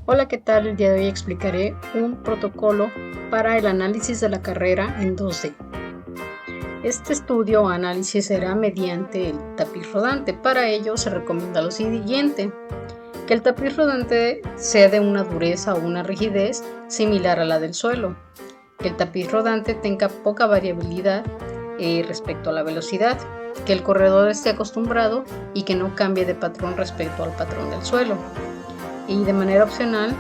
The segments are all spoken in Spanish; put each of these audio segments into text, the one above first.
Hola, ¿qué tal? El día de hoy explicaré un protocolo para el análisis de la carrera en 2D. Este estudio o análisis será mediante el tapiz rodante. Para ello se recomienda lo siguiente: que el tapiz rodante sea de una dureza o una rigidez similar a la del suelo, que el tapiz rodante tenga poca variabilidad respecto a la velocidad, que el corredor esté acostumbrado y que no cambie de patrón respecto al patrón del suelo. Y de manera opcional,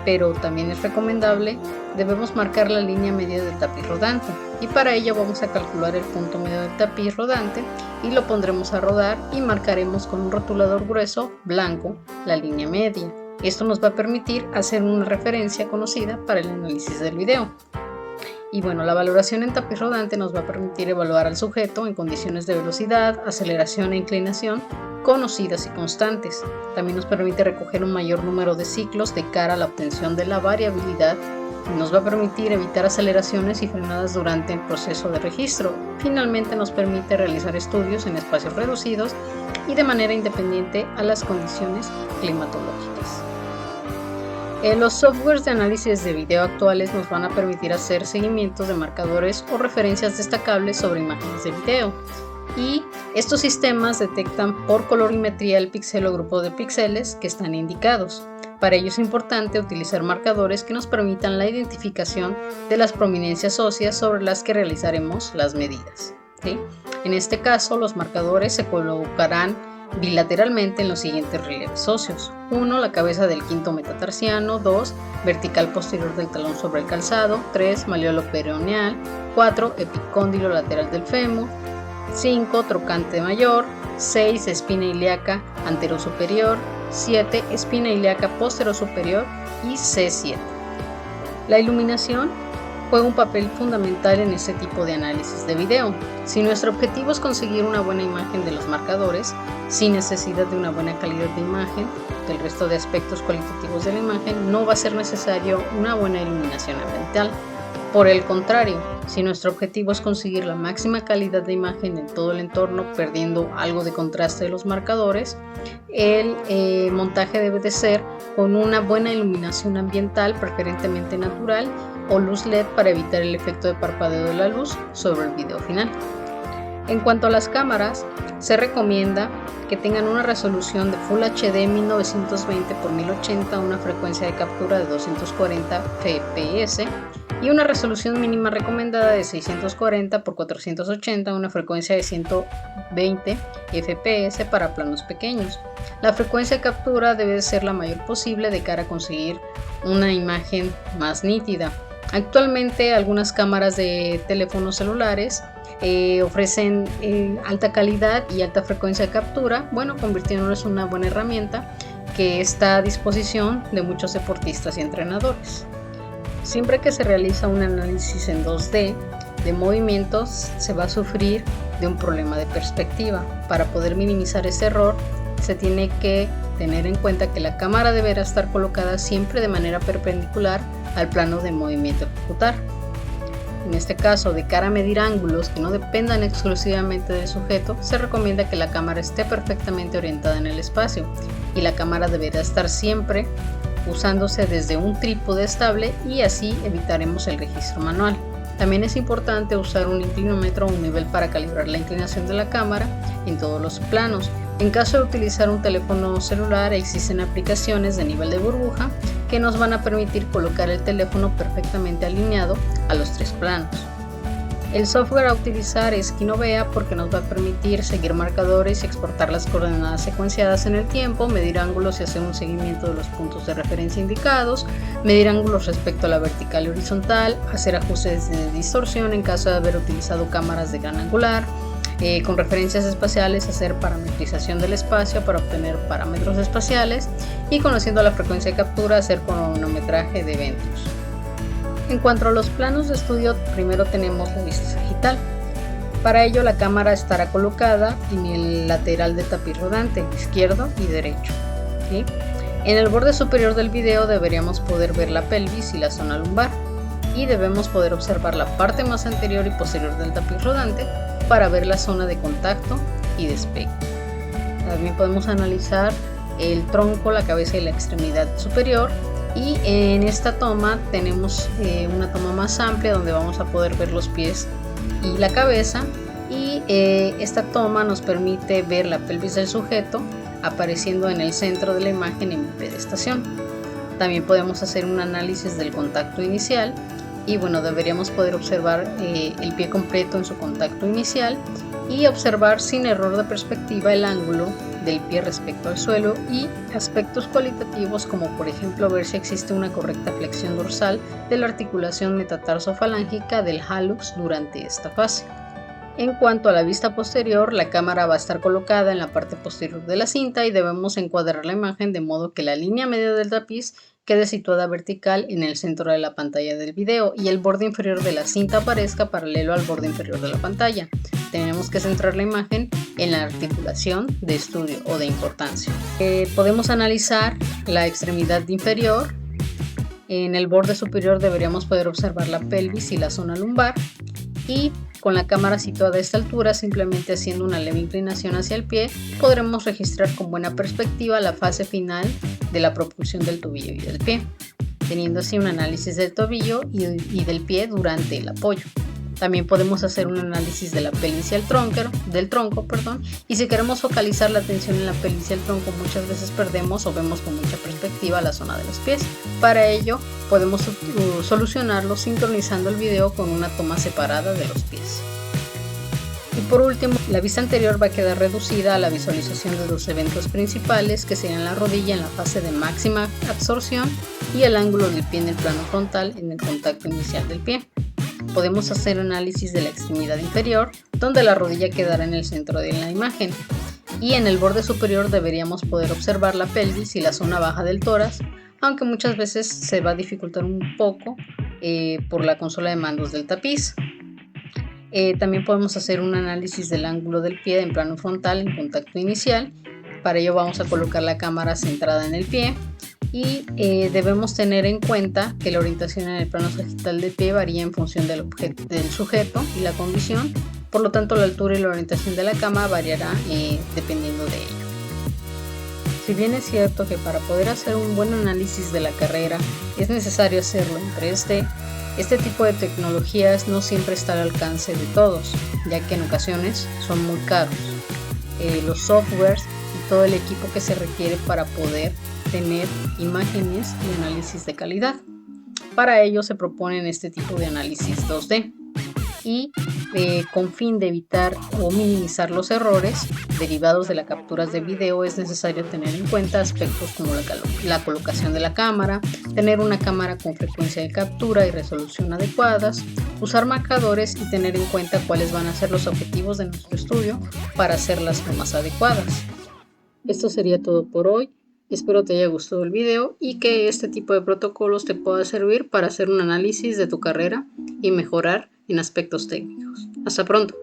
pero también es recomendable, debemos marcar la línea media del tapiz rodante, y para ello vamos a calcular el punto medio del tapiz rodante y lo pondremos a rodar y marcaremos con un rotulador grueso blanco la línea media. Esto nos va a permitir hacer una referencia conocida para el análisis del video. Y bueno, la valoración en tapiz rodante nos va a permitir evaluar al sujeto en condiciones de velocidad, aceleración e inclinación conocidas y constantes. También nos permite recoger un mayor número de ciclos de cara a la obtención de la variabilidad y nos va a permitir evitar aceleraciones y frenadas durante el proceso de registro. Finalmente nos permite realizar estudios en espacios reducidos y de manera independiente a las condiciones climatológicas. Los softwares de análisis de video actuales nos van a permitir hacer seguimientos de marcadores o referencias destacables sobre imágenes de video, y estos sistemas detectan por colorimetría el píxel o grupo de píxeles que están indicados. Para ello es importante utilizar marcadores que nos permitan la identificación de las prominencias óseas sobre las que realizaremos las medidas, ¿sí? En este caso, los marcadores se colocarán bilateralmente en los siguientes relieves óseos: 1. La cabeza del quinto metatarsiano; 2. Vertical posterior del talón sobre el calzado; 3. Malleolo peroneal; 4. Epicóndilo lateral del fémur; 5. Trocante mayor; 6. Espina ilíaca anterosuperior; 7. Espina ilíaca posterosuperior y C7. La iluminación juega un papel fundamental en este tipo de análisis de video. Si nuestro objetivo es conseguir una buena imagen de los marcadores, sin necesidad de una buena calidad de imagen del resto de aspectos cualitativos de la imagen, no va a ser necesario una buena iluminación ambiental. Por el contrario, si nuestro objetivo es conseguir la máxima calidad de imagen en todo el entorno, perdiendo algo de contraste de los marcadores, el montaje debe de ser con una buena iluminación ambiental, preferentemente natural, o luz LED para evitar el efecto de parpadeo de la luz sobre el video final. En cuanto a las cámaras, se recomienda que tengan una resolución de Full HD 1920 x 1080, una frecuencia de captura de 240 fps y una resolución mínima recomendada de 640 x 480, una frecuencia de 120 fps para planos pequeños. La frecuencia de captura debe ser la mayor posible de cara a conseguir una imagen más nítida. Actualmente algunas cámaras de teléfonos celulares ofrecen alta calidad y alta frecuencia de captura, convirtiéndolos en una buena herramienta que está a disposición de muchos deportistas y entrenadores. Siempre que se realiza un análisis en 2D de movimientos, se va a sufrir de un problema de perspectiva. Para poder minimizar ese error, se tiene que tener en cuenta que la cámara deberá estar colocada siempre de manera perpendicular al plano de movimiento a ejecutar. En este caso, de cara a medir ángulos que no dependan exclusivamente del sujeto, se recomienda que la cámara esté perfectamente orientada en el espacio, y la cámara deberá estar siempre usándose desde un trípode estable, y así evitaremos el registro manual. También es importante usar un inclinómetro o un nivel para calibrar la inclinación de la cámara en todos los planos. En caso de utilizar un teléfono celular, existen aplicaciones de nivel de burbuja que nos van a permitir colocar el teléfono perfectamente alineado a los tres planos. El software a utilizar es Kinovea porque nos va a permitir seguir marcadores y exportar las coordenadas secuenciadas en el tiempo, medir ángulos y hacer un seguimiento de los puntos de referencia indicados, medir ángulos respecto a la vertical y horizontal, hacer ajustes de distorsión en caso de haber utilizado cámaras de gran angular, con referencias espaciales, hacer parametrización del espacio para obtener parámetros espaciales, y conociendo la frecuencia de captura, hacer cronometraje de eventos. En cuanto a los planos de estudio, primero tenemos la vista sagital. Para ello, la cámara estará colocada en el lateral del tapiz rodante, izquierdo y derecho, ¿sí? En el borde superior del video deberíamos poder ver la pelvis y la zona lumbar, y debemos poder observar la parte más anterior y posterior del tapiz rodante para ver la zona de contacto y despegue. También podemos analizar el tronco, la cabeza y la extremidad superior, Y en esta toma tenemos una toma más amplia donde vamos a poder ver los pies y la cabeza, y esta toma nos permite ver la pelvis del sujeto apareciendo en el centro de la imagen en pedestación. También podemos hacer un análisis del contacto inicial y bueno, deberíamos poder observar el pie completo en su contacto inicial y observar sin error de perspectiva el ángulo del pie respecto al suelo y aspectos cualitativos como por ejemplo ver si existe una correcta flexión dorsal de la articulación metatarso-falángica del hallux durante esta fase. En cuanto a la vista posterior, la cámara va a estar colocada en la parte posterior de la cinta y debemos encuadrar la imagen de modo que la línea media del tapiz quede situada vertical en el centro de la pantalla del video y el borde inferior de la cinta aparezca paralelo al borde inferior de la pantalla. Tenemos que centrar la imagen en la articulación de estudio o de importancia. Podemos analizar la extremidad inferior. En el borde superior deberíamos poder observar la pelvis y la zona lumbar, y con la cámara situada a esta altura, simplemente haciendo una leve inclinación hacia el pie, podremos registrar con buena perspectiva la fase final de la propulsión del tobillo y del pie, teniendo así un análisis del tobillo y del pie durante el apoyo. También podemos hacer un análisis de la pelvis y del tronco, y si queremos focalizar la atención en la pelvis y el tronco, muchas veces perdemos o vemos con mucha perspectiva la zona de los pies. Para ello, podemos solucionarlo sincronizando el video con una toma separada de los pies. Y por último, la vista anterior va a quedar reducida a la visualización de los eventos principales, que serían la rodilla en la fase de máxima absorción y el ángulo del pie en el plano frontal en el contacto inicial del pie. Podemos hacer análisis de la extremidad inferior, donde la rodilla quedará en el centro de la imagen, y en el borde superior deberíamos poder observar la pelvis y la zona baja del tórax, aunque muchas veces se va a dificultar un poco por la consola de mandos del tapiz. También podemos hacer un análisis del ángulo del pie en plano frontal en contacto inicial. Para ello vamos a colocar la cámara centrada en el pie y debemos tener en cuenta que la orientación en el plano sagital del pie varía en función del sujeto y la condición, por lo tanto la altura y la orientación de la cámara variará dependiendo de ello. Si bien es cierto que para poder hacer un buen análisis de la carrera es necesario hacerlo en 3D, este tipo de tecnologías no siempre está al alcance de todos, ya que en ocasiones son muy caros. Los softwares y todo el equipo que se requiere para poder tener imágenes y análisis de calidad. Para ello se proponen este tipo de análisis 2D y con fin de evitar o minimizar los errores derivados de las capturas de video es necesario tener en cuenta aspectos como la colocación de la cámara, tener una cámara con frecuencia de captura y resolución adecuadas, usar marcadores y tener en cuenta cuáles van a ser los objetivos de nuestro estudio para hacer las tomas adecuadas. Esto sería todo por hoy. Espero te haya gustado el video y que este tipo de protocolos te pueda servir para hacer un análisis de tu carrera y mejorar en aspectos técnicos. Hasta pronto.